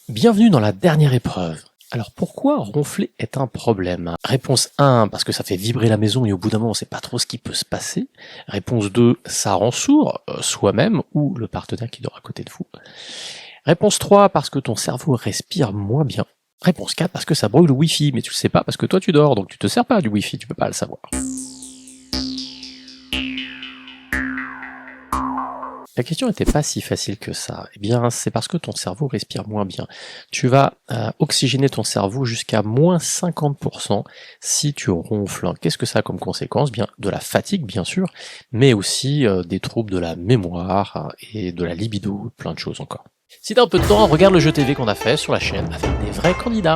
Bienvenue dans la dernière épreuve. Alors pourquoi ronfler est un problème? Réponse 1, parce que ça fait vibrer la maison et au bout d'un moment on sait pas trop ce qui peut se passer. Réponse 2, ça rend sourd, soi-même ou le partenaire qui dort à côté de vous. Réponse 3, parce que ton cerveau respire moins bien. Réponse 4, parce que ça brûle le wifi, mais tu le sais pas parce que toi tu dors, donc tu te sers pas du wifi, tu peux pas le savoir. La question n'était pas si facile que ça. Eh bien, c'est parce que ton cerveau respire moins bien. Tu vas oxygéner ton cerveau jusqu'à moins 50% si tu ronfles. Qu'est-ce que ça a comme conséquence? Bien, de la fatigue, bien sûr, mais aussi des troubles de la mémoire et de la libido, plein de choses encore. Si t'as un peu de temps, regarde le jeu TV qu'on a fait sur la chaîne avec des vrais candidats.